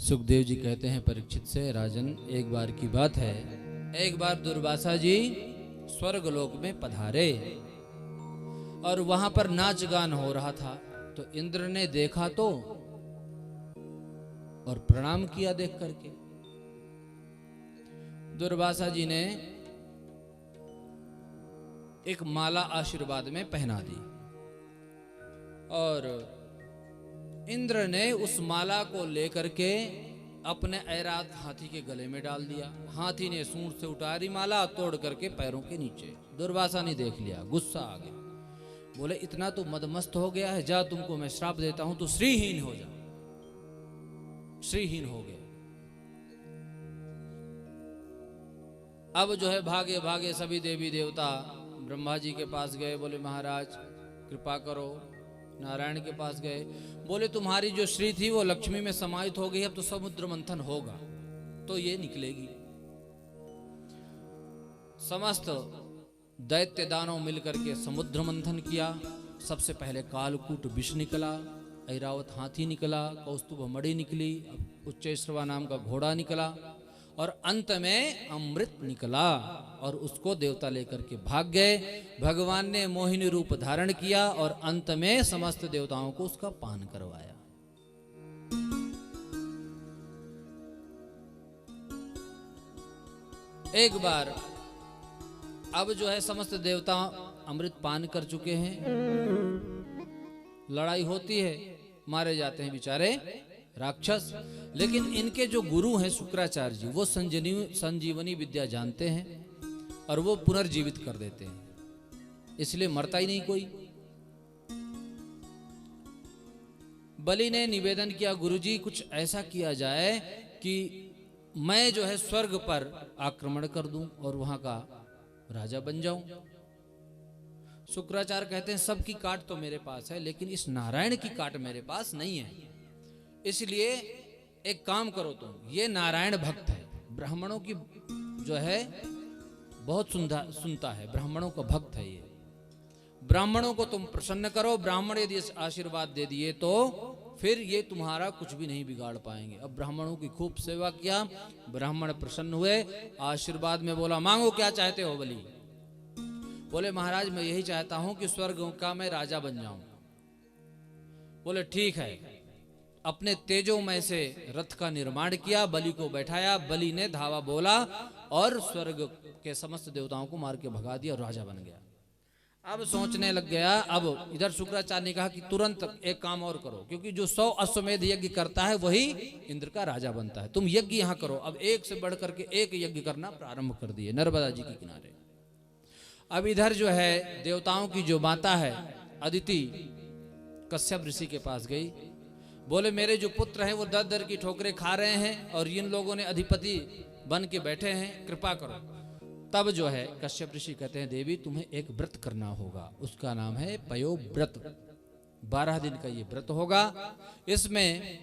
सुखदेव जी कहते हैं परीक्षित से, राजन एक बार की बात है, एक बार दुर्वासा जी स्वर्ग लोक में पधारे और वहां पर नाच गान हो रहा था। तो इंद्र ने देखा तो और प्रणाम किया देख करके। दुर्वासा जी ने एक माला आशीर्वाद में पहना दी और इंद्र ने उस माला को लेकर के अपने ऐरात हाथी के गले में डाल दिया। हाथी ने सूंड से उतारी माला, तोड़ करके पैरों के नीचे। दुर्वासा ने देख लिया, गुस्सा आ गया। बोले इतना तो मदमस्त हो गया है, जा तुमको मैं श्राप देता हूं, तो श्रीहीन हो जा। श्रीहीन हो गए। अब जो है भागे भागे सभी देवी देवता ब्रह्मा जी के पास गए। बोले महाराज कृपा करो। नारायण के पास गए। बोले तुम्हारी जो श्री थी वो लक्ष्मी में समाहित हो गई, अब तो समुद्र मंथन होगा तो ये निकलेगी। समस्त दैत्य दानव मिलकर के समुद्र मंथन किया। सबसे पहले कालकूट विष निकला, ऐरावत हाथी निकला, कौस्तुभ मणि निकली, उच्चैश्रवा नाम का घोड़ा निकला और अंत में अमृत निकला और उसको देवता लेकर के भाग गए। भगवान ने मोहिनी रूप धारण किया और अंत में समस्त देवताओं को उसका पान करवाया। एक बार अब जो है समस्त देवता अमृत पान कर चुके हैं। लड़ाई होती है, मारे जाते हैं बेचारे राक्षस। लेकिन इनके जो गुरु हैं शुक्राचार्य जी, वो संजीवनी विद्या जानते हैं और वो पुनर्जीवित कर देते हैं, इसलिए मरता ही नहीं कोई। बलि ने निवेदन किया, गुरुजी कुछ ऐसा किया जाए कि मैं जो है स्वर्ग पर आक्रमण कर दूं और वहां का राजा बन जाऊं। शुक्राचार्य कहते हैं सबकी काट तो मेरे पास है, लेकिन इस नारायण की काट मेरे पास नहीं है। इसलिए एक काम करो तुम, ये नारायण भक्त है, ब्राह्मणों की जो है बहुत सुनता है, ब्राह्मणों का भक्त है ये। ब्राह्मणों को तुम प्रसन्न करो। ब्राह्मण यदि आशीर्वाद दे दिए तो फिर ये तुम्हारा कुछ भी नहीं बिगाड़ पाएंगे। अब ब्राह्मणों की खूब सेवा किया, ब्राह्मण प्रसन्न हुए। आशीर्वाद में बोला मांगो क्या चाहते हो बलि। बोले महाराज मैं यही चाहता हूं कि स्वर्ग का मैं राजा बन जाऊं। बोले ठीक है। अपने तेजोमय से रथ का निर्माण किया, बलि को बैठाया, बलि ने धावा बोला और स्वर्ग के समस्त देवताओं को मार के भगा दिया और राजा बन गया। अब सोचने लग गया। अब इधर शुक्राचार्य ने कहा कि तुरंत एक काम और करो, क्योंकि जो 100 अश्वमेध यज्ञ करता है वही इंद्र का राजा बनता है। तुम यज्ञ यहाँ करो। अब एक से बढ़ करके एक यज्ञ करना प्रारंभ कर दिए नर्मदा जी के किनारे। अब इधर जो है देवताओं की जो माता है अदिति, कश्यप ऋषि के पास गई। बोले मेरे जो पुत्र हैं वो दर दर की ठोकरें खा रहे हैं और इन लोगों ने अधिपति बन के बैठे हैं, कृपा करो। तब जो है कश्यप ऋषि कहते हैं देवी तुम्हें एक व्रत करना होगा, उसका नाम है पयो व्रत। 12 दिन का ये व्रत होगा। इसमें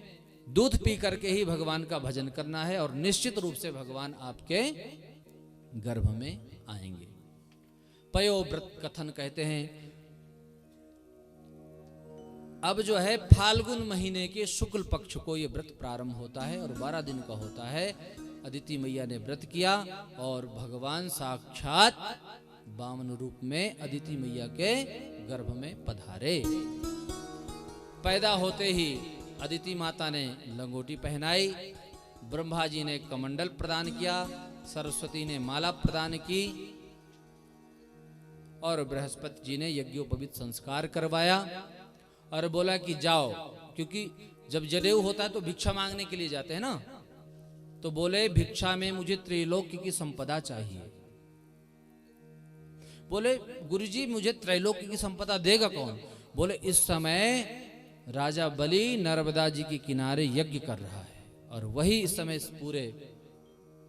दूध पी करके ही भगवान का भजन करना है और निश्चित रूप से भगवान आपके गर्भ में आएंगे। पयो व्रत कथन कहते हैं। अब जो है फाल्गुन महीने के शुक्ल पक्ष को ये व्रत प्रारंभ होता है और 12 दिन का होता है। अदिति मैया ने व्रत किया और भगवान साक्षात वामन रूप में अदिति मैया के गर्भ में पधारे। पैदा होते ही अदिति माता ने लंगोटी पहनाई, ब्रह्मा जी ने कमंडल प्रदान किया, सरस्वती ने माला प्रदान की और बृहस्पति जी ने यज्ञोपवीत संस्कार करवाया और बोला कि जाओ, क्योंकि जब जनेऊ होता है तो भिक्षा मांगने के लिए जाते हैं ना। तो बोले भिक्षा में मुझे त्रैलोक्य की संपदा चाहिए। बोले गुरुजी मुझे त्रैलोक्य की संपदा देगा कौन। बोले इस समय राजा बलि नर्मदा जी के किनारे यज्ञ कर रहा है और वही इस समय इस पूरे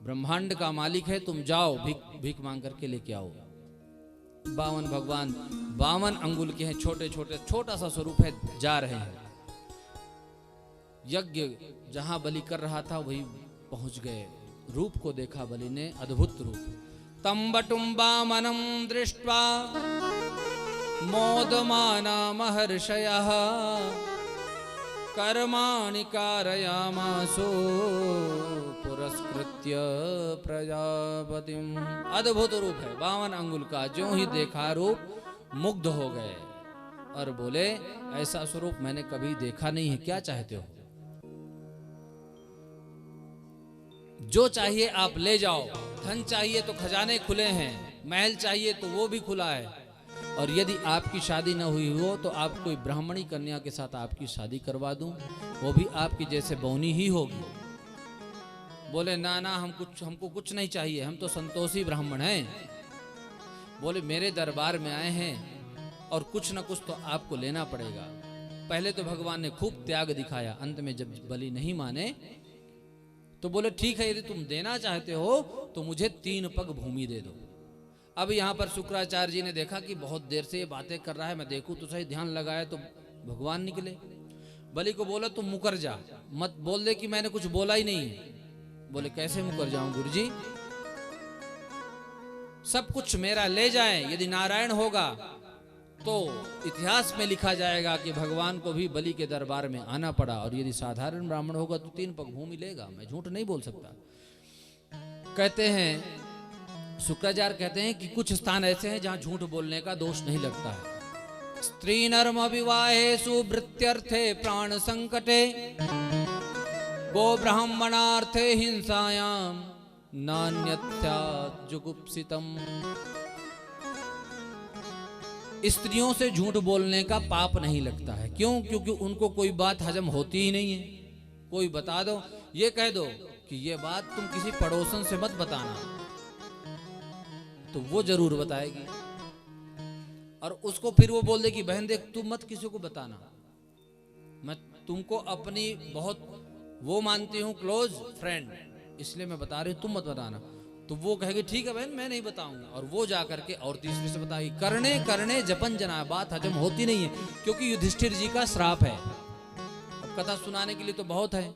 ब्रह्मांड का मालिक है। तुम जाओ भीख मांग करके लेके आओ। 52 भगवान 52 अंगुल के हैं, छोटे छोटे, छोटा सा स्वरूप है, जा रहे हैं। यज्ञ जहां बलि कर रहा था वही पहुंच गए। रूप को देखा बलि ने, अद्भुत रूप। तंबटुम वामनम दृष्ट्वा मोदमाना महर्षयः कर्माणि कारयामासो पुरस्कृत्य प्रजापतिम। अद्भुत रूप है 52 अंगुल का, जो ही देखा रूप मुग्ध हो गए और बोले ऐसा स्वरूप मैंने कभी देखा नहीं है, क्या चाहते हो? जो चाहिए आप ले जाओ, धन चाहिए तो खजाने खुले हैं, महल चाहिए तो वो भी खुला है, और यदि आपकी शादी न हुई हो तो आप कोई ब्राह्मणी कन्या के साथ आपकी शादी करवा दूं, वो भी आपकी जैसे बौनी ही होगी। बोले ना ना, हमको कुछ नहीं चाहिए, हम तो संतोषी ब्राह्मण हैं। बोले मेरे दरबार में आए हैं और कुछ न कुछ तो आपको लेना पड़ेगा। पहले तो भगवान ने खूब त्याग दिखाया, अंत में जब बलि नहीं माने तो बोले ठीक है, यदि तुम देना चाहते हो तो मुझे 3 पग भूमि दे दो। अब यहाँ पर शुक्राचार्य जी ने देखा कि बहुत देर से ये बातें कर रहा है, मैं देखूं तो सही, ध्यान लगाया तो भगवान निकले। बलि को बोला तुम मुकर जा, मत बोल दे कि मैंने कुछ बोला ही नहीं। बोले कैसे मुकर जाऊं गुरुजी, सब कुछ मेरा ले जाए, यदि नारायण होगा तो इतिहास में लिखा जाएगा कि भगवान को भी बलि के दरबार में आना पड़ा, और यदि साधारण ब्राह्मण होगा तो 3 पग भूमि लेगा। मैं झूठ नहीं बोल सकता। कहते हैं शुक्राचार्य कहते हैं कि कुछ स्थान ऐसे हैं जहां झूठ बोलने का दोष नहीं लगता है। स्त्री नर्म विवाहेषु वृत्त्यर्थे प्राण संकटे गो ब्राह्मणार्थे हिंसायाम नान्यथ्या जुगुप्सितम। स्त्रियों से झूठ बोलने का पाप नहीं लगता है। क्यों? क्योंकि उनको कोई बात हजम होती ही नहीं है। कोई बता दो, ये कह दो कि ये बात तुम किसी पड़ोसन से मत बताना, तो वो जरूर बताएगी। और उसको फिर वो बोल दे कि बहन देख तुम मत किसी को बताना, मैं तुमको अपनी बहुत वो मानती हूँ, क्लोज फ्रेंड, इसलिए मैं बता रही हूँ, तुम मत बताना। तो वो कहेगी ठीक है बहन मैं नहीं बताऊंगा, और वो जा करके और तीसरे से बताएगी। करने करने जपन जना, बात हजम होती नहीं है, क्योंकि युधिष्ठिर जी का श्राप है। अब कथा सुनाने के लिए तो बहुत है,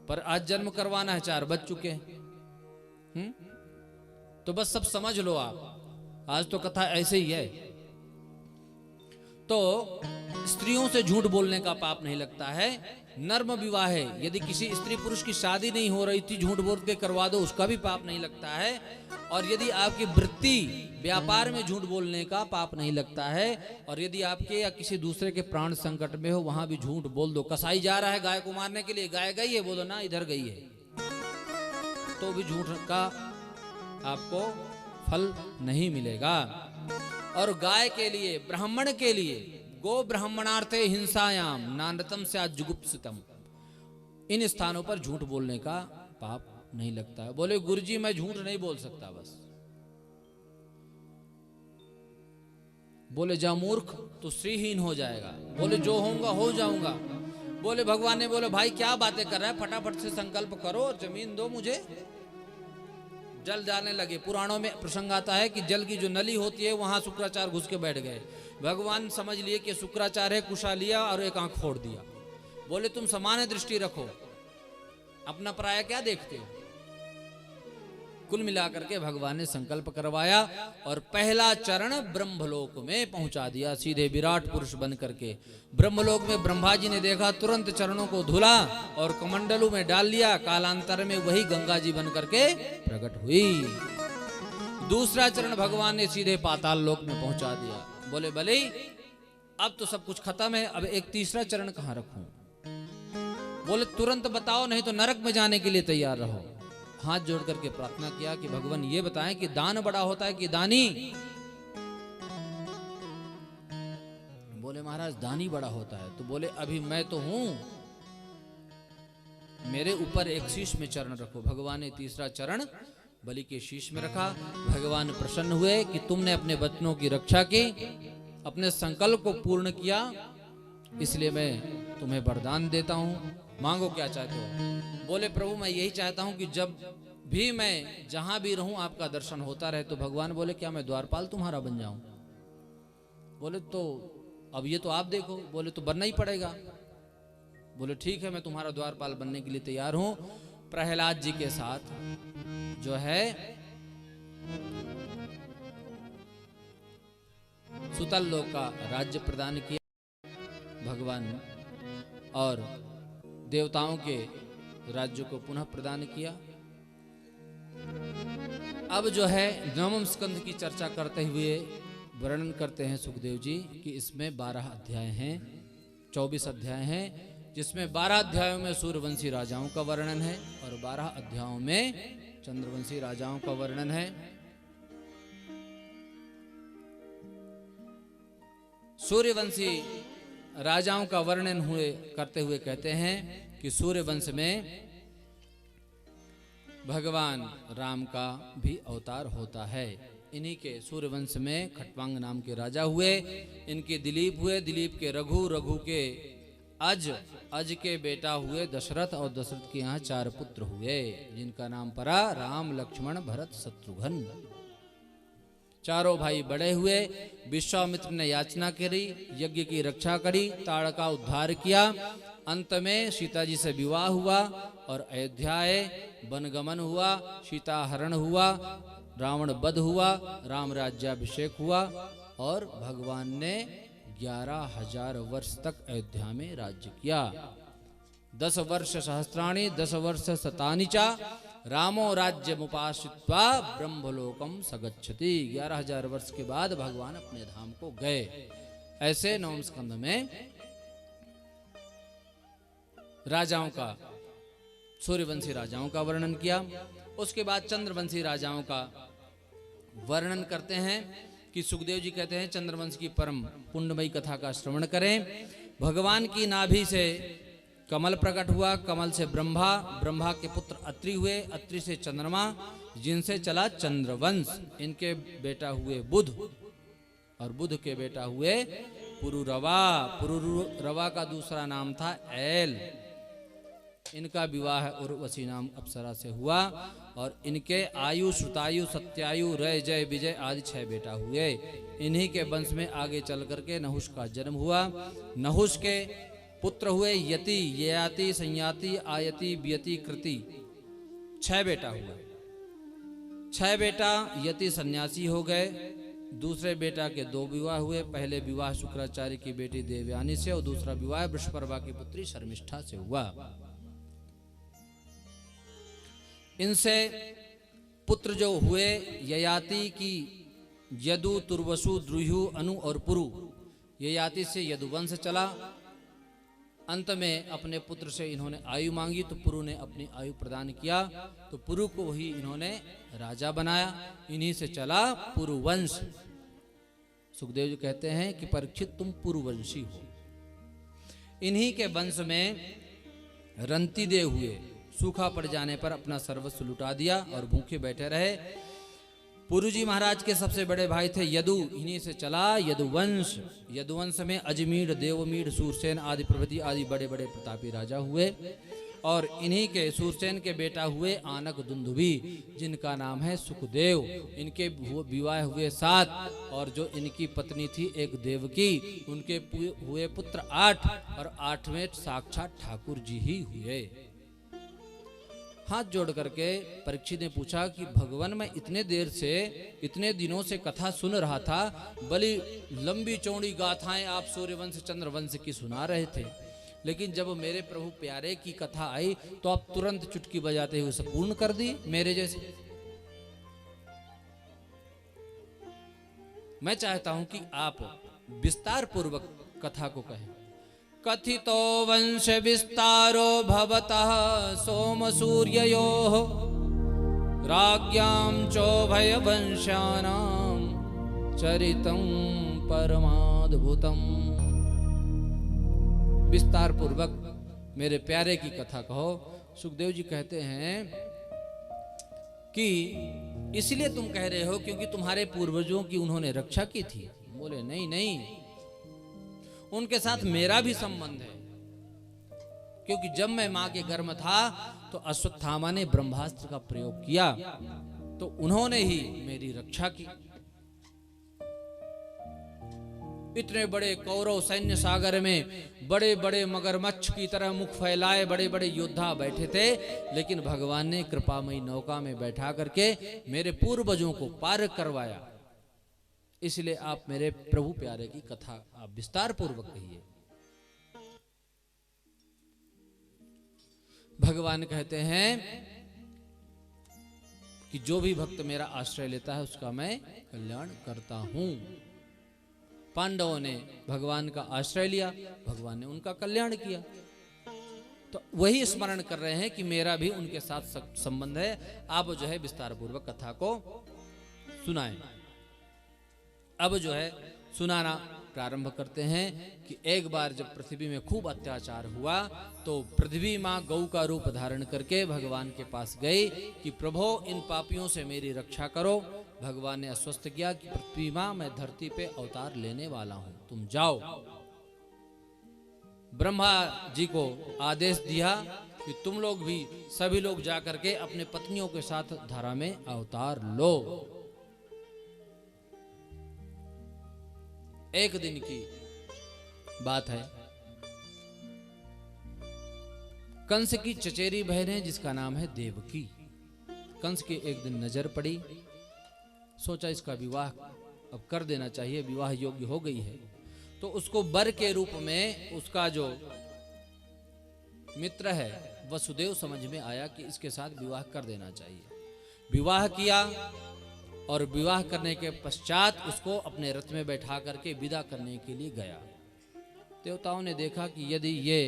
पर आज जन्म करवाना है, 4 बज चुके हैं। तो बस सब समझ लो आप, आज तो कथा ऐसे ही है। तो स्त्रियों से झूठ बोलने का पाप नहीं लगता है। नर्म विवाह है, यदि किसी स्त्री पुरुष की शादी नहीं हो रही थी, झूठ बोल के करवा दो, उसका भी पाप नहीं लगता है। और यदि आपकी वृत्ति व्यापार में झूठ बोलने का पाप नहीं लगता है। और यदि आपके या किसी दूसरे के प्राण संकट में हो, वहां भी झूठ बोल दो। कसाई जा रहा है गाय को मारने के लिए, गाय गई है, बोलो ना इधर गई है, तो भी झूठ का आपको फल नहीं मिलेगा। और गाय के लिए, ब्राह्मण के लिए, गो ब्राह्मणार्थे हिंसायाम नानृतम से जुगुप्सितम, इन स्थानों पर झूठ बोलने का पाप नहीं लगता है। बोले गुरुजी मैं झूठ नहीं बोल सकता बस। बोले जा मूर्ख, तो श्रीहीन हो जाएगा। बोले जो होऊंगा हो जाऊंगा। बोले भगवान ने बोले भाई क्या बातें कर रहा है, फटाफट से संकल्प करो और जमीन दो मुझे। जल जाने लगे। पुराणों में प्रसंग आता है कि जल की जो नली होती है वहां शुक्राचार्य घुस के बैठ गए। भगवान समझ लिए कि शुक्राचार्य है, कुशा लिया और एक आंख फोड़ दिया। बोले तुम समान दृष्टि रखो, अपना पराया क्या देखते हो। कुल मिलाकर के भगवान ने संकल्प करवाया और पहला चरण ब्रह्मलोक में पहुंचा दिया, सीधे विराट पुरुष बन करके। ब्रह्मलोक में ब्रह्मा जी ने देखा, तुरंत चरणों को धुला और कमंडलू में डाल लिया। कालांतर में वही गंगा जी बन करके प्रकट हुई। दूसरा चरण भगवान ने सीधे पाताल लोक में पहुंचा दिया। बोले भले अब तो सब कुछ खत्म है, अब एक तीसरा चरण कहां रखूं। बोले तुरंत बताओ, नहीं तो नरक में जाने के लिए तैयार रहो। हाथ जोड़ करके प्रार्थना किया कि भगवान ये बताएं कि दान बड़ा होता है कि दानी। बोले महाराज दानी बड़ा होता है। तो बोले अभी मैं तो हूं, मेरे ऊपर एक शीश में चरण रखो। भगवान ने तीसरा चरण बलि के शीश में रखा। भगवान प्रसन्न हुए कि तुमने अपने वचनों की रक्षा की, अपने संकल्प को पूर्ण किया, इसलिए मैं तुम्हें वरदान देता हूं। मांगो क्या चाहते हो। बोले प्रभु मैं यही चाहता हूं कि जब भी मैं जहां भी रहूं आपका दर्शन होता रहे। तो भगवान बोले क्या मैं द्वारपाल तुम्हारा बन जाऊं। बोले तो अब ये तो आप देखो। बोले तो बनना ही पड़ेगा। बोले ठीक है मैं तुम्हारा द्वारपाल बनने के लिए तैयार हूं। प्रहलाद जी के साथ जो है सुतल लोक का राज्य प्रदान किया। भगवान और देवताओं के राज्य को पुनः प्रदान किया। अब जो है नवम स्कंद की चर्चा करते हुए वर्णन करते हैं सुखदेव जी कि इसमें 12 अध्याय हैं, 24 अध्याय हैं, जिसमें 12 अध्यायों में सूर्यवंशी राजाओं का वर्णन है और 12 अध्यायों में चंद्रवंशी राजाओं का वर्णन है। सूर्यवंशी राजाओं का वर्णन करते हुए कहते हैं कि सूर्यवंश में भगवान राम का भी अवतार होता है। इन्हीं के सूर्यवंश में खट्वांग नाम के राजा हुए, इनके दिलीप हुए, दिलीप के रघु, रघु के अज, अज के बेटा हुए दशरथ और दशरथ के यहाँ 4 पुत्र हुए जिनका नाम पड़ा राम, लक्ष्मण, भरत, शत्रुघ्न। चारों भाई बड़े हुए। विश्वामित्र ने याचना करी, यज्ञ की रक्षा करी, ताड़ का उद्धार किया। अंत में सीता जी से विवाह हुआ और अयोध्या आए, वनगमन हुआ, सीता हरण हुआ, रावण वध हुआ, राम राज्याभिषेक हुआ और भगवान ने 11,000 वर्ष तक अयोध्या में राज्य किया। 10 वर्ष सहस्राणि 10 वर्ष शतानि च रामो राज्य मुपाश्रित्वा ब्रह्मलोकम सगच्छति। 11,000 वर्ष के बाद भगवान अपने धाम को गए। ऐसे नवम स्कंद में राजाओं का, सूर्यवंशी राजाओं का वर्णन किया। उसके बाद चंद्रवंशी राजाओं का वर्णन करते हैं कि सुखदेव जी कहते हैं चंद्रवंश की परम पुण्यमयी कथा का श्रवण करें। भगवान की नाभि से कमल प्रकट हुआ, कमल से ब्रह्मा, ब्रह्मा के पुत्र अत्रि हुए, अत्रि से चंद्रमा, जिनसे चला चंद्रवंश। इनके बेटा हुए बुध और बुध के बेटा हुए पुरुरवा। पुरुरवा का दूसरा नाम था ऐल। इनका विवाह उर्वशी नाम अप्सरा से हुआ और इनके आयु, श्रुतायु, सत्यायु, रय, जय, विजय आदि 6 बेटा हुए। इन्हीं के वंश में आगे चल करके नहुष का जन्म हुआ। नहुष के पुत्र हुए यति, ययाति, संयाति, आयति, व्यति, कृति। 6 बेटा हुए। 6 बेटा यति सन्यासी हो गए। दूसरे बेटा के 2 विवाह हुए। पहले विवाह शुक्राचार्य की बेटी देवयानी से और दूसरा विवाह वृषपर्वा की पुत्री शर्मिष्ठा से हुआ। इनसे पुत्र जो हुए ययाति की यदु, तुर्वसु, द्रुहु, अनु और पुरु। ययाति से यदुवंश चला। अंत में अपने पुत्र से इन्होंने आयु मांगी तो पुरु ने अपनी आयु प्रदान किया, तो पुरु को ही इन्होंने राजा बनाया। इन्हीं से चला पुरुवंश। सुखदेव जी कहते हैं कि परीक्षित तुम पुरुवंशी हो। इन्हीं के वंश में रंतिदेव हुए। सूखा पड़ जाने पर अपना सर्वस्व लुटा दिया और भूखे बैठे रहे। पुरुजी महाराज के सबसे बड़े भाई थे यदु। इन्हीं से चला यदुवंश। यदुवंश में अजमीर, देवमीर, सूरसेन आदि प्रभृति आदि बड़े बड़े प्रतापी राजा हुए। और इन्हीं के सूरसेन के बेटा हुए आनक दुंदुभी, जिनका नाम है सुखदेव। इनके विवाह हुए 7 और जो इनकी पत्नी थी एक देवकी, उनके हुए पुत्र 8 और 8वें साक्षात ठाकुर जी ही हुए। हाथ जोड़ करके परीक्षित ने पूछा कि भगवान, मैं इतने देर से, इतने दिनों से कथा सुन रहा था, बड़ी लंबी चौड़ी गाथाएं आप सूर्यवंश चंद्रवंश की सुना रहे थे, लेकिन जब मेरे प्रभु प्यारे की कथा आई तो आप तुरंत चुटकी बजाते हुए सब पूर्ण कर दी मेरे जैसे। मैं चाहता हूं कि आप विस्तार पूर्वक कथा को कहें। कथितो वंश विस्तारो भवतः सोम सूर्ययोः राज्ञां चोभय वंशानां चरितं परमाद्भुतम्। विस्तार पूर्वक मेरे प्यारे की कथा कहो। सुखदेव जी कहते हैं कि इसलिए तुम कह रहे हो क्योंकि तुम्हारे पूर्वजों की उन्होंने रक्षा की थी। बोले नहीं नहीं, उनके साथ मेरा भी संबंध है, क्योंकि जब मैं मां के गर्भ में था तो अश्वत्थामा ने ब्रह्मास्त्र का प्रयोग किया तो उन्होंने ही मेरी रक्षा की। इतने बड़े कौरव सैन्य सागर में बड़े बड़े मगरमच्छ की तरह मुख फैलाए बड़े बड़े योद्धा बैठे थे, लेकिन भगवान ने कृपामयी नौका में बैठा करके मेरे पूर्वजों को पार करवाया। इसलिए आप मेरे प्रभु प्यारे की कथा आप विस्तार पूर्वक कहिए। भगवान कहते हैं कि जो भी भक्त मेरा आश्रय लेता है उसका मैं कल्याण करता हूं। पांडवों ने भगवान का आश्रय लिया, भगवान ने उनका कल्याण किया। तो वही स्मरण कर रहे हैं कि मेरा भी उनके साथ संबंध है। आप जो है विस्तार पूर्वक कथा को सुनाएं। अब जो है सुनाना प्रारंभ करते हैं कि एक बार जब पृथ्वी में खूब अत्याचार हुआ तो पृथ्वी माँ गौ का रूप धारण करके भगवान के पास गई कि प्रभु इन पापियों से मेरी रक्षा करो। भगवान ने आश्वस्त किया कि पृथ्वी माँ मैं धरती पे अवतार लेने वाला हूं, तुम जाओ। ब्रह्मा जी को आदेश दिया कि तुम लोग भी सभी लोग जाकर के अपने पत्नियों के साथ धरा में अवतार लो। एक दिन की बात है, कंस की चचेरी बहन है जिसका नाम है देवकी। कंस की एक दिन नजर पड़ी, सोचा इसका विवाह अब कर देना चाहिए, विवाह योग्य हो गई है। तो उसको वर के रूप में उसका जो मित्र है वसुदेव समझ में आया कि इसके साथ विवाह कर देना चाहिए। विवाह किया और विवाह करने के पश्चात उसको अपने रथ में बैठा करके विदा करने के लिए गया। देवताओं ने देखा कि यदि ये,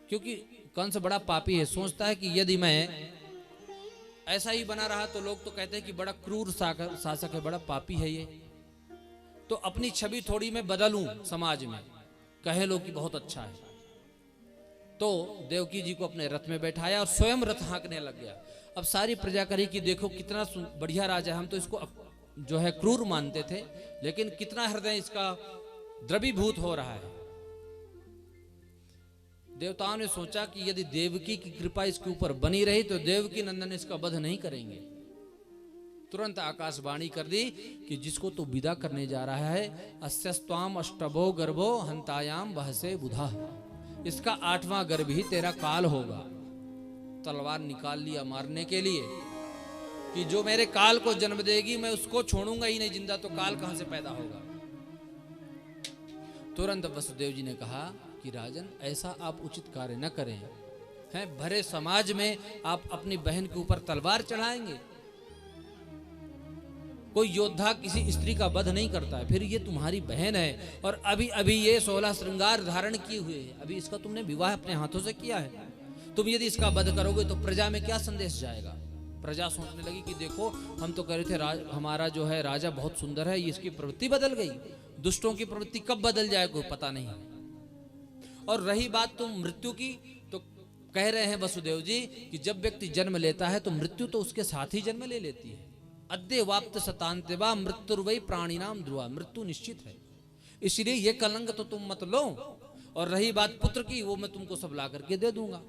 क्योंकि कंस बड़ा पापी है, सोचता है कि यदि मैं ऐसा ही बना रहा तो लोग तो कहते हैं कि बड़ा क्रूर शासक है, बड़ा पापी है ये, तो अपनी छवि थोड़ी मैं बदलूं समाज में, कहे लोग कि बहुत अच्छा है। तो देवकी जी को अपने रथ में बैठाया और स्वयं रथ हाँकने लग गया। अब सारी प्रजा करी कि देखो कितना बढ़िया राजा, हम तो इसको जो है क्रूर मानते थे, लेकिन कितना हृदय इसका द्रवीभूत हो रहा है। देवताओं ने सोचा कि यदि देवकी की कृपा इसके ऊपर बनी रही तो देवकी नंदन इसका वध नहीं करेंगे। तुरंत आकाशवाणी कर दी कि जिसको तो विदा करने जा रहा है, अस्यस्त्वाम अष्टभो गर्भो हंतायाम बहसे बुधा, इसका 8वां गर्भ ही तेरा काल होगा। तलवार निकाल लिया मारने के लिए कि जो मेरे काल को जन्म देगी मैं उसको छोड़ूंगा ही नहीं जिंदा, तो काल कहां से पैदा होगा। तुरंत वसुदेव जी ने कहा कि राजन ऐसा आप उचित कार्य न करें, हैं भरे समाज में आप अपनी बहन के ऊपर तलवार चढ़ाएंगे। कोई योद्धा किसी स्त्री का वध नहीं करता है, फिर ये तुम्हारी बहन है और अभी अभी ये 16 श्रृंगार धारण किए हुए है, अभी इसका तुमने विवाह अपने हाथों से किया है, तुम यदि इसका वध करोगे तो प्रजा में क्या संदेश जाएगा। प्रजा सोचने लगी कि देखो हम तो कह रहे थे हमारा जो है राजा बहुत सुंदर है, ये इसकी प्रवृत्ति बदल गई। दुष्टों की प्रवृत्ति कब बदल जाए कोई पता नहीं। और रही बात तुम मृत्यु की, तो कह रहे हैं वसुदेव जी कि जब व्यक्ति जन्म लेता है तो मृत्यु तो उसके साथ ही जन्म ले लेती है। अद्य वाप्त शतान्तेवा मृत्युर्वै प्राणिनाम ध्रुवा, मृत्यु निश्चित है, इसलिए ये कलंक तो तुम मत लो। और रही बात पुत्र की, वो मैं तुमको सब ला करके दे दूंगा।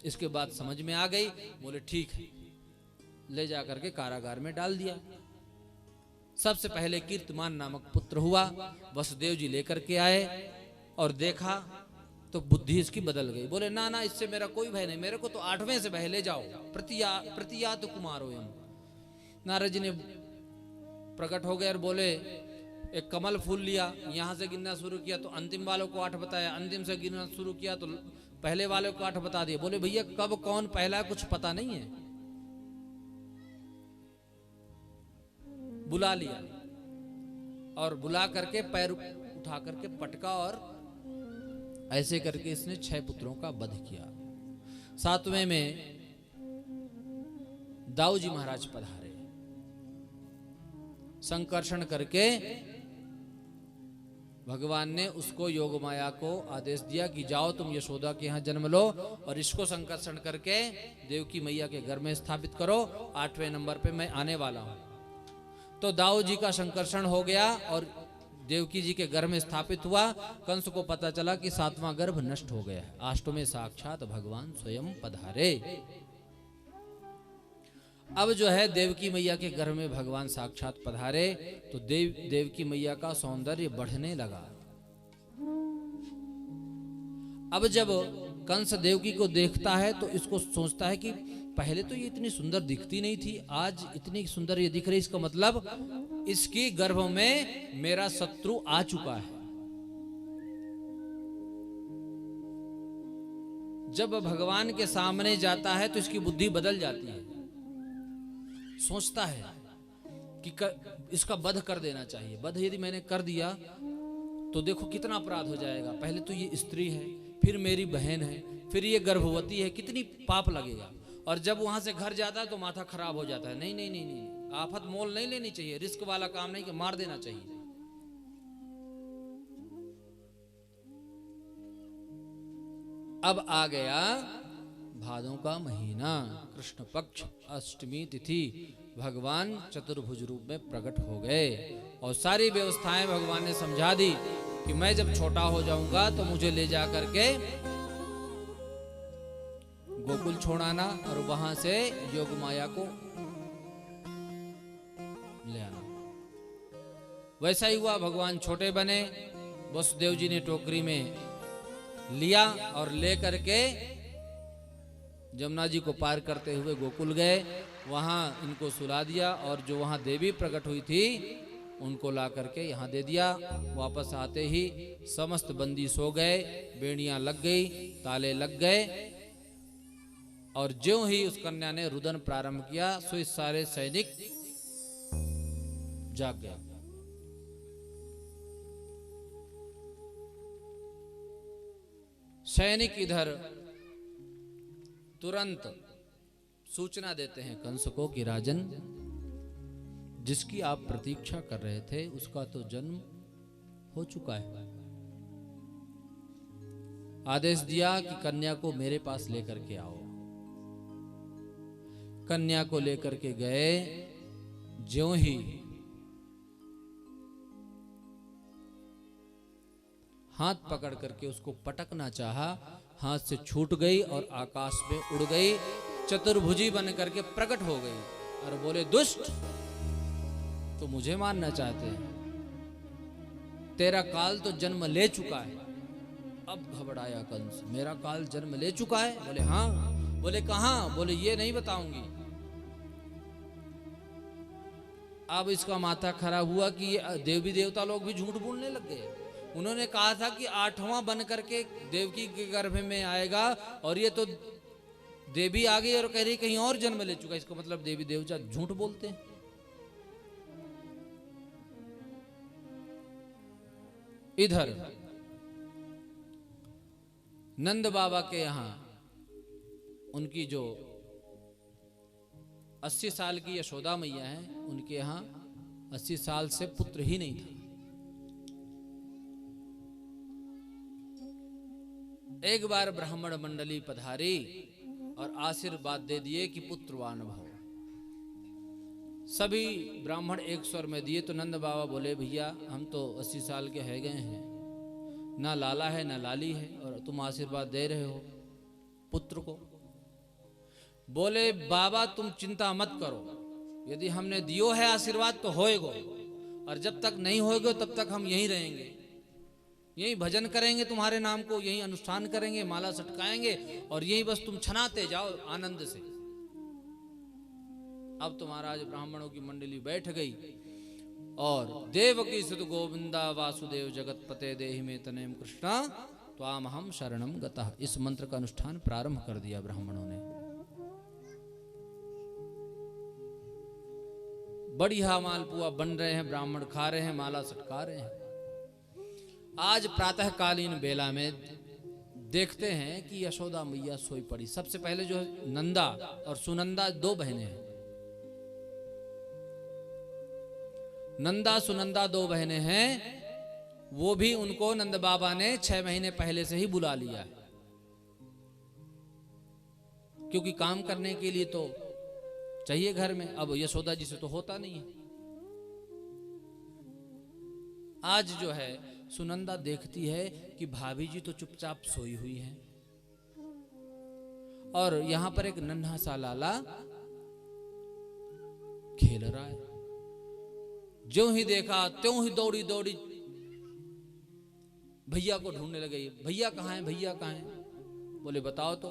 इसके बाद समझ में आ गई, बोले ठीक है, ले जा करके कारागार में डाल दिया। सबसे पहले कीर्तिमान नामक पुत्र हुआ, वसुदेव जी लेकर के आए और देखा तो बुद्धि इसकी बदल गई। बोले ना ना, इससे मेरा कोई भय नहीं, मेरे को तो 8वें से भय ले जाओ, प्रतियात कुमारो एम। नारद जी ने प्रकट हो गए और बोले एक कमल फूल लिया, यहां से गिनना शुरू किया तो अंतिम वालों को 8 बताया, अंतिम से गिनना शुरू किया तो पहले वाले को 8 बता दिए। बोले भैया कब कौन पहला कुछ पता नहीं है। बुला लिया और बुला करके पैर उठा करके पटका और ऐसे करके इसने 6 पुत्रों का वध किया। 7वें में दाऊ जी महाराज पधारे, संकर्षण करके भगवान ने उसको योग माया को आदेश दिया कि जाओ तुम यशोदा के यहाँ जन्म लो और इसको संकर्षण करके देवकी मैया के घर में स्थापित करो, 8वें नंबर पे मैं आने वाला हूं। तो दाऊ जी का संकर्षण हो गया और देवकी जी के गर्भ में स्थापित हुआ। कंस को पता चला कि 7वां गर्भ नष्ट हो गया है। 8वें में साक्षात भगवान स्वयं पधारे। अब जो है देवकी मैया के गर्भ में भगवान साक्षात पधारे तो देवकी मैया का सौंदर्य बढ़ने लगा। अब जब कंस देवकी को देखता है तो इसको सोचता है कि पहले तो ये इतनी सुंदर दिखती नहीं थी, आज इतनी सुंदर ये दिख रही, इसका मतलब इसके गर्भ में मेरा शत्रु आ चुका है। जब भगवान के सामने जाता है तो इसकी बुद्धि बदल जाती है, सोचता है कि इसका वध कर देना चाहिए। वध यदि मैंने कर दिया तो देखो कितना अपराध हो जाएगा। पहले तो ये स्त्री है, फिर मेरी बहन है, फिर ये गर्भवती है, कितनी पाप लगेगा। और जब वहां से घर जाता है तो माथा खराब हो जाता है। नहीं नहीं नहीं नहीं, आफत मोल नहीं लेनी चाहिए, रिस्क वाला काम नहीं कि मार देना चाहिए। अब आ गया भादों का महीना, कृष्ण पक्ष अष्टमी तिथि, भगवान चतुर्भुज रूप में प्रकट हो गए और सारी व्यवस्थाएं भगवान ने समझा दी कि मैं जब छोटा हो जाऊंगा तो मुझे ले जा करके गोकुल छोड़ाना और वहां से योग माया को ले आना। वैसा ही हुआ, भगवान छोटे बने, वसुदेव जी ने टोकरी में लिया और ले करके जमुना जी को पार करते हुए गोकुल गए। वहां इनको सुला दिया और जो वहां देवी प्रकट हुई थी उनको ला करके यहाँ दे दिया। वापस आते ही समस्त बंदी सो गए, बेड़ियां लग गई, ताले लग गए और ज्यों ही उस कन्या ने रुदन प्रारंभ किया सो इस सारे सैनिक जाग गए। सैनिक इधर तुरंत सूचना देते हैं कंस को कि राजन, जिसकी आप प्रतीक्षा कर रहे थे उसका तो जन्म हो चुका है। आदेश दिया कि कन्या को मेरे पास लेकर के आओ। कन्या को लेकर के गए, ज्यों ही हाथ पकड़ करके उसको पटकना चाहा, हाथ से छूट गई और आकाश में उड़ गई, चतुर्भुजी बन करके प्रकट हो गई और बोले, दुष्ट, तो मुझे मारना चाहते हैं, तेरा काल तो जन्म ले चुका है। अब घबराया कंस, मेरा काल जन्म ले चुका है? बोले हाँ। बोले कहां? बोले ये नहीं बताऊंगी। अब इसका माथा खड़ा हुआ कि देवी देवता लोग भी झूठ बोलने लग गए। उन्होंने कहा था कि 8वां बन करके देवकी के गर्भ में आएगा और ये तो देवी आ गई और कह रही कहीं और जन्म ले चुका। इसका मतलब देवी देवता झूठ बोलते हैं। इधर नंद बाबा के यहां उनकी जो 80 साल की यशोदा मैया है, उनके यहां 80 साल से पुत्र ही नहीं था। एक बार ब्राह्मण मंडली पधारी और आशीर्वाद दे दिए कि पुत्रवान भव। सभी ब्राह्मण एक स्वर में दिए तो नंद बाबा बोले, भैया हम तो 80 साल के है गए हैं, ना लाला है ना लाली है और तुम आशीर्वाद दे रहे हो पुत्र को। बोले, बाबा तुम चिंता मत करो, यदि हमने दियो है आशीर्वाद तो होएगो, और जब तक नहीं होएगो तब तक हम यहीं रहेंगे, यही भजन करेंगे तुम्हारे नाम को, यही अनुष्ठान करेंगे, माला सटकाएंगे और यही बस तुम छनाते जाओ आनंद से। अब तो महाराज ब्राह्मणों की मंडली बैठ गई और देवकी सुत गोविंदा वासुदेव जगत पते देहि में तनेम कृष्णा त्वाम हम शरणम गतः, इस मंत्र का अनुष्ठान प्रारंभ कर दिया ब्राह्मणों ने। बढ़िया मालपुआ बन रहे हैं, ब्राह्मण खा रहे हैं, माला सटका रहे हैं। आज प्रातःकालीन बेला में देखते हैं कि यशोदा मैया सोई पड़ी। सबसे पहले जो है नंदा और सुनंदा, 2 बहनें हैं। नंदा सुनंदा 2 बहनें हैं। वो भी उनको नंद बाबा ने 6 महीने पहले से ही बुला लिया है, क्योंकि काम करने के लिए तो चाहिए घर में। अब यशोदा जी से तो होता नहीं है। आज जो है सुनंदा देखती है कि भाभी जी तो चुपचाप सोई हुई हैं और यहां पर एक नन्हा सा लाला खेल रहा है। ज्यों ही देखा त्यों ही दौड़ी दौड़ी भैया को ढूंढने लगी। भैया कहाँ हैं, भैया कहाँ हैं? बोले बताओ तो।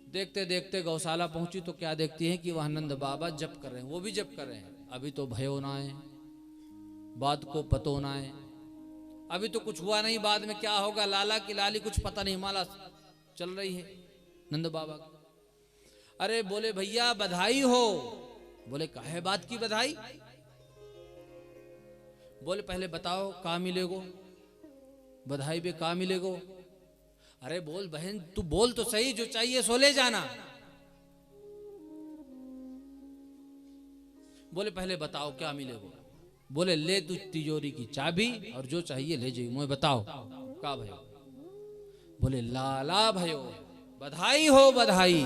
देखते देखते गौशाला पहुंची तो क्या देखती है कि वह नंद बाबा जप कर रहे हैं। वो भी जप कर रहे हैं। अभी तो भयो ना है, बात को पतो ना है, अभी तो कुछ हुआ नहीं, बाद में क्या होगा, लाला की लाली कुछ पता नहीं, माला चल रही है नंद बाबा की। अरे बोले भैया बधाई हो। बोले काहे बात की बधाई? बोले पहले बताओ का मिलेगो, बधाई पे का मिलेगो? अरे बोल बहन तू बोल तो सही, जो चाहिए सो ले जाना। बोले पहले बताओ क्या मिलेगो? बोले ले तू तिजोरी की चाबी और जो चाहिए ले जाइए, मुझे बताओ का भयो? बोले लाला भयो बधाई हो बधाई।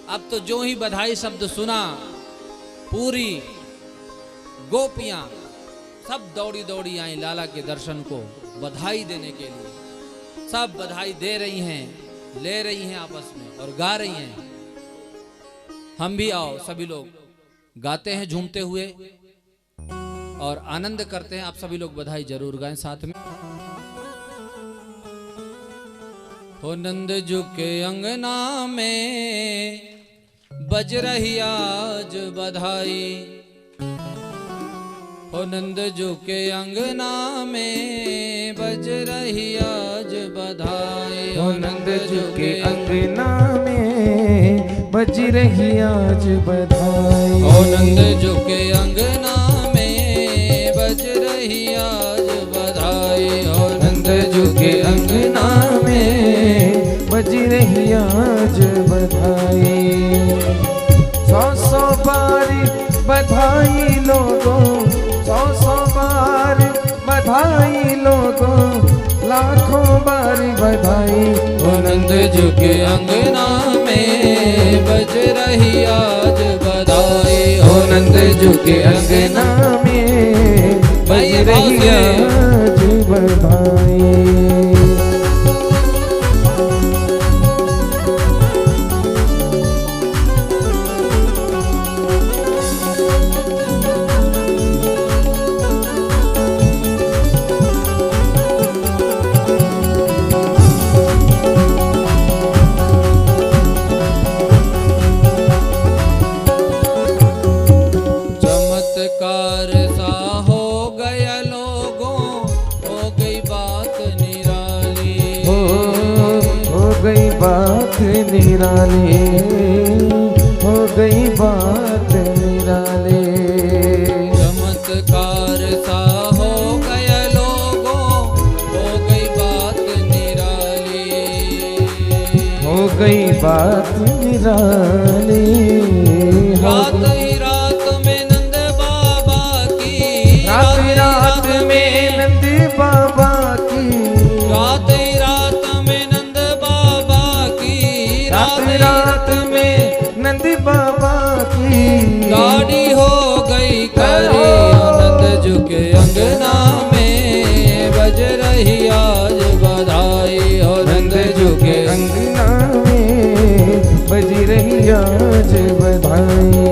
अब तो जो ही बधाई शब्द सुना, पूरी गोपियां सब दौड़ी दौड़ी आई लाला के दर्शन को बधाई देने के लिए। सब बधाई दे रही हैं, ले रही हैं आपस में और गा रही हैं। हम भी आओ, सभी लोग गाते हैं झूमते हुए और आनंद करते हैं। आप सभी लोग बधाई जरूर गाएं साथ में। हो नंद जू के अंगना में बज रही आज बधाई। हो नंद जू के अंगना में बज रही आज बधाई। हो नंद जू के अंगना में बज रही आज बधाई। हो नंद जू के अंगना में बज रही आज बधाई। हो नंद जू के अंगना में बज रही आज बधाई। 100 बार बधाई लोगों, 100 बार बधाई लोगों, लाखों बार बधाई। हो नंद जू के अंगना में बज रही आज बधाई। हो नंद जू के अंगना में बज रही आज बधाई। चमत्कार सा हो गया लोगों, हो गई बात निराली। हो गई बात निराली, हो गई बात निराली। चमत्कार सा हो गया लोगों, हो गई बात निराली। हो गई बात निराली। रात ही रात में नंद बाबा की, रात रात में नंद बाबा की, रात ही रात में नंद बाबा की, रात रात में नंद बाबा की गाड़ी हो गई खरी। नंद जू के अंगना में बज रही आज बधाई। हो नंद जू के अंगना में बज रही आज बधाई।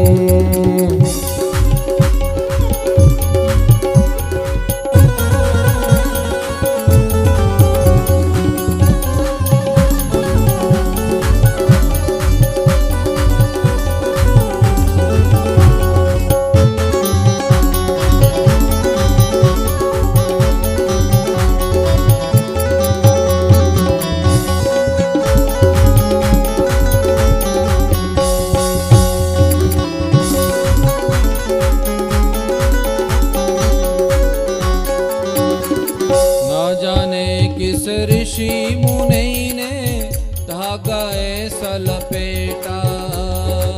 किस ऋषि मुनि ने धागा ऐसा लपेटा।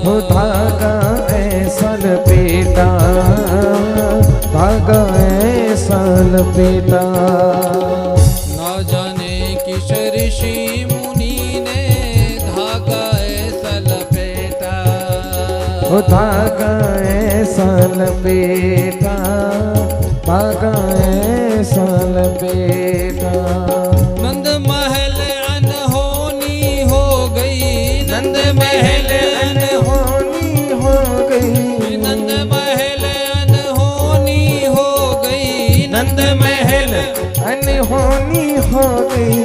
हो धागा ऐसा लपेटा, धागा ऐसा लपेटा। न जाने किस ऋषि मुनि ने धागा ऐसा लपेटा। हो धागा ऐसा लपेटा, धागा ऐसा लपेटा। नंद महल अनहोनी हो गई, नंद महल अनहोनी हो गई, नंद महल अनहोनी हो गई, नंद महल अनहोनी हो गई।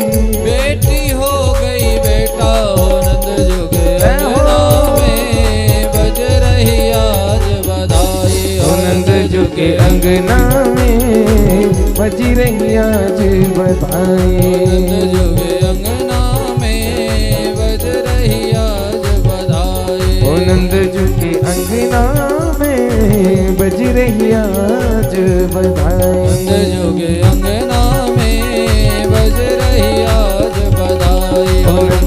बेटी हो गई बेटा। हो नंद जू के अंगना में बज रही आज बधाई। हो नंद जू के अंगना में बज रही आज बधाई। नंद जू के अंगना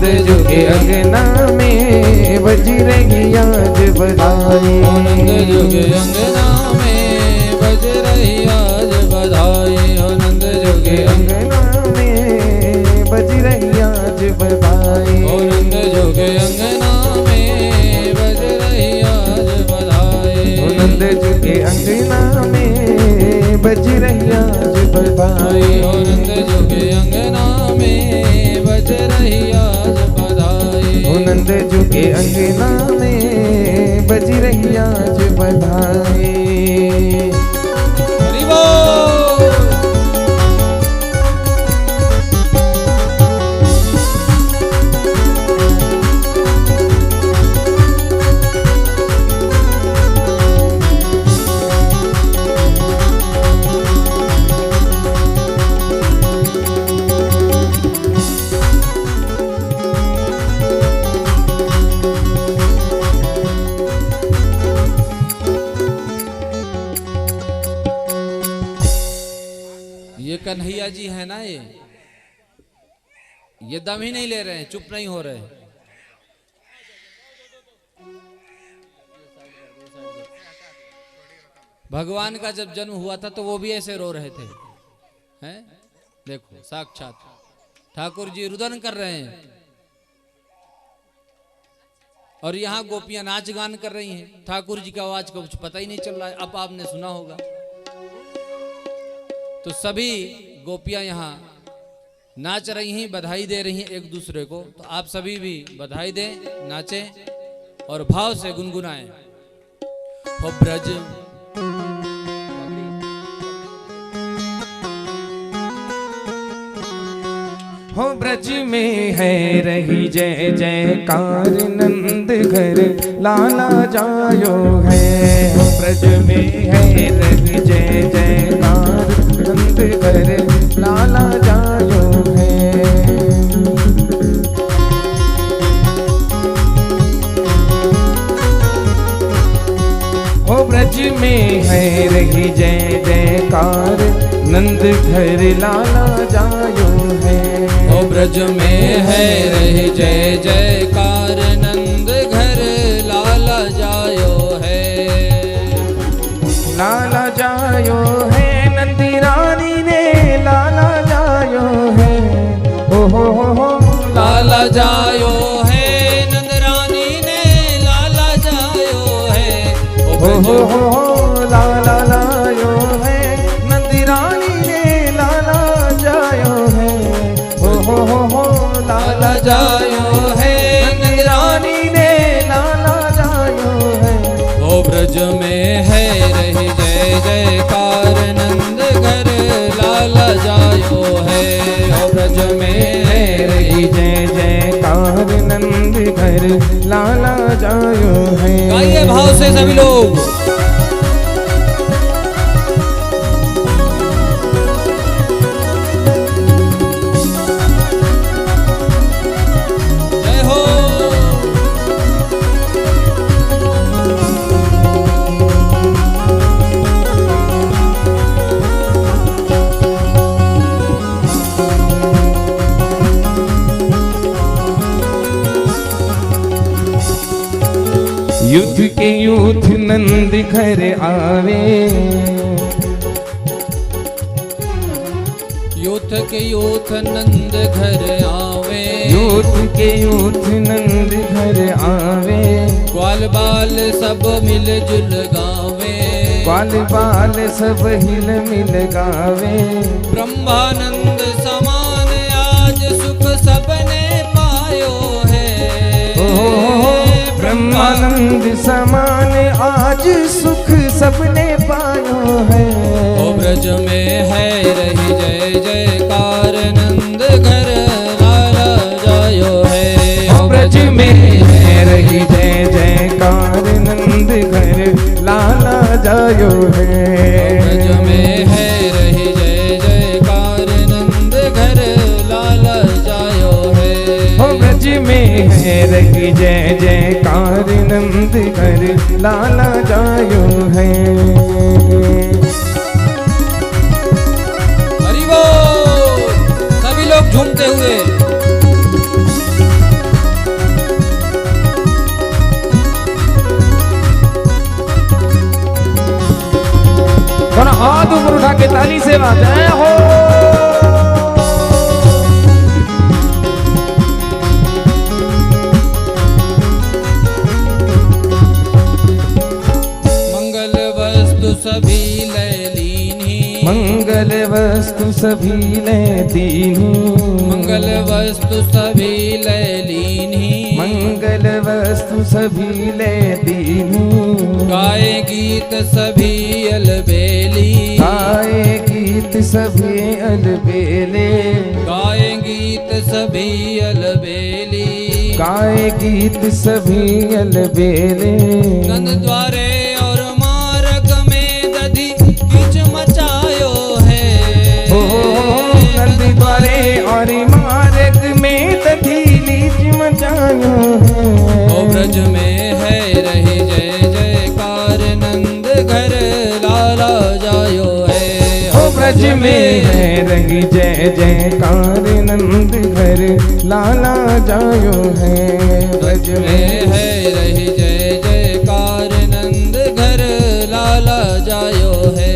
नंद जो के अंगना में बज रही आज बधाई। ओ नंद जो के अंगना में बज रही आज बधाई। ओ नंद जो के अंगना में बज रही आज बधाई। ओ नंद जो के अंगना में बज रही आज बधाई। ओ नंद जो के अंगना में बज रही आज बधाई। ओ नंद जो के अंगना में बज रही आज बधाई। ओ नंद जो के अंगना में बज रही आज बधाई। हरि बोल। ये कन्हैया जी है ना, ये दम ही नहीं ले रहे हैं, चुप नहीं हो रहे। भगवान का जब जन्म हुआ था तो वो भी ऐसे रो रहे थे, हैं? देखो साक्षात ठाकुर जी रुदन कर रहे हैं और यहाँ गोपियां नाच गान कर रही हैं। ठाकुर जी का आवाज का कुछ पता ही नहीं चल रहा है। अब आपने सुना होगा तो सभी गोपियां यहाँ नाच रही हैं, बधाई दे रही हैं एक दूसरे को। तो आप सभी भी बधाई दें, नाचें और भाव से गुनगुनाएं। हो ब्रज हो ब्रज में है रही जय जयकार नंद घर लाला जायो है। हो ब्रज में है रही जय जयकार नंद घर लाला जायो है। हो ब्रज में है रही जय जयकार नंद घर लाला जायो है। हो ब्रज में है रही जय जयकार नंद घर लाला जायो है। लाला जायो है नंदी रानी ने लाला जायो है। हो लाला जायो है नंद रानी ने लाला जायो है। हो लाला लायो है नंदी रानी ने लाला जायो है। हो लाला जायो है नंदी रानी ने लाला जायो है। हो ब्रज में है रही जय जयकार नंद घर लाला जायो है। हो ब्रज में है रही जय जयकार नंद घर लाला जायो है। गाइए भाव से सभी लोग। जय हो। युद्ध के युद्ध नंद घर आवे। युद्ध के युद्ध नंद घर आवे। युद्ध के युद्ध नंद घर आवे। ग्वाल बाल सब मिल जुल गावे। ग्वाल बाल सब हिल मिल गावे। ब्रह्मानंद समान आज सुख सबने पायो है। ब्रह्मानंद समान आज सुख सबने पायो है। ओ ब्रज में है रही जय जयकार नंद घर लाला जायो है। ओ ब्रज में है रही जय जयकार नंद घर लाला जायो है। ब्रज में है रही जय जयकार नंद घर लाला जायो है। ओ ब्रज में है रही जय जयकार नंद घर लाला जायो है। हरि बोल। सभी लोग झूमते हुए सेवा जय हो। मंगल वस्तु सभी ले लीनी, मंगल वस्तु सभी ले दीनी, मंगल वस्तु सभी ले लीनी, मंगल वस्तु सभी ले दीनी, गाए गीत सभी अलबेली, गाए गीत सभी अलबेले, गाए गीत सभी अलबेली, गाए गीत सभी अलबेले। नंद द्वारे और मार्ग में दधि किच मचायो है, हो नंद द्वारे और मार्ग में दधीलीच मचायो है। ओ ब्रज में है रही जय जयकार, नंद घर लाला जायो है। ओ ब्रज में है रही जय जयकार, नंद घर लाला जायो है। ब्रज में है रही जय जयकार, नंद घर लाला जायो है।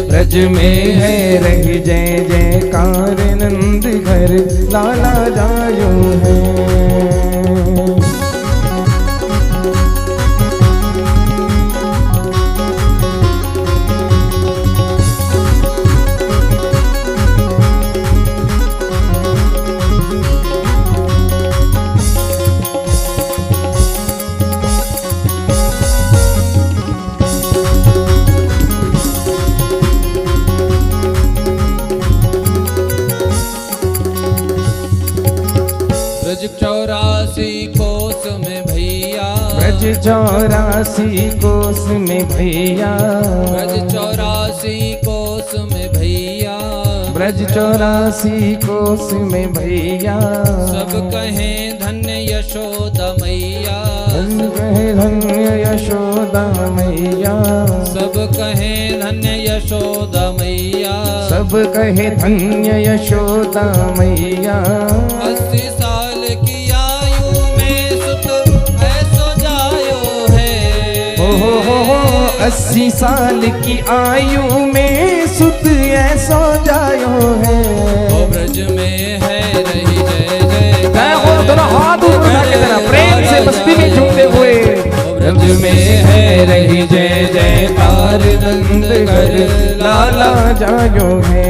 ब्रज में है रही जय जयकार, नंद घर लाला जायो है। ब्रज 84 कोस में भैया, ब्रज 84 कोस में भैया, ब्रज 84 कोस में भैया, ब्रज 84 कोस में भैया। सब कहें धन्य यशोदा मैया, सब कहे धन्य यशोदा मैया, सब कहें धन्य यशोदा मैया, सब कहे धन्य यशोदा मैया। 80 साल की आयु में सुत ऐसो जायो है। हो 80 साल की आयु में सुत ऐसो जायो है। ओ ब्रज में है रही जय जय, जय हो। दोनों हाथ ऊपर उठा के जरा प्रेम से मस्ती में झूमते हुए। ब्रज में है रही जय जयकार, नंद घर लाला जायो है।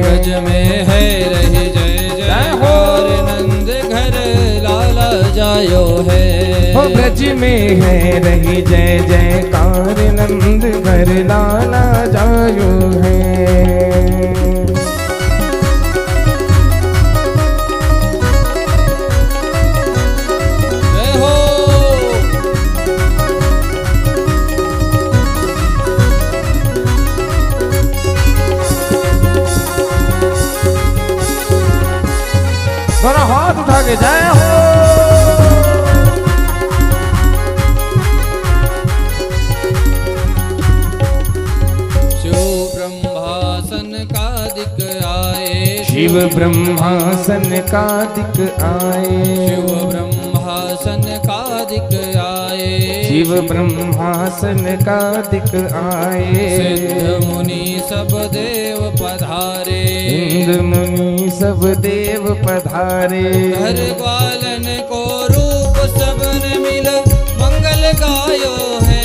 ब्रज में है रही जय जयकार, नंद घर लाला जायो है। हो ब्रज में है रही जय जयकार, नंद घर लाला जायो है। जय हो। दोनों हाथ उठा के जय हो। शिव ब्रह्मासन का दिक आए, शिव ब्रह्मासन का दिक आए, शिव ब्रह्मासन का दिक आए, शिव ब्रह्मासन का दिक आए। सिद्ध मुनि सब देव पधारे, इंद्र मुनि सब देव पधारे। घर ग्वालन को रूप सबन मिल मंगल गायो है।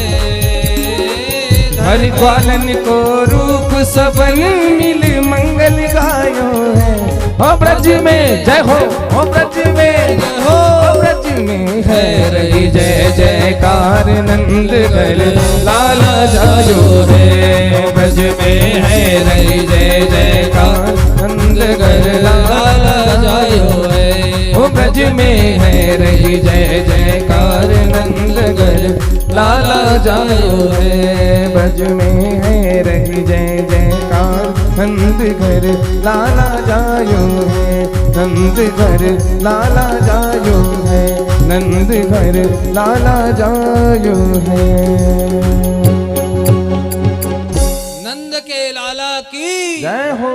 हर ग्वालन को रूप सबन मिल मंगल गायो है। हो ब्रज में जय हो, हो ब्रज में हो, ब्रज में है रही जय जयकार, नंद घर लाला जायो है। ब्रज में है रही जय जयकार, नंद घर लाला जायो है। हो ब्रज में है रही जय जयकार, नंद घर लाला जायो है। ब्रज में है रही जय जयकार, नंद घर लाला जायो है। नंद घर लाला जायो है, नंद घर लाला जायो है। नंद के लाला की जय हो।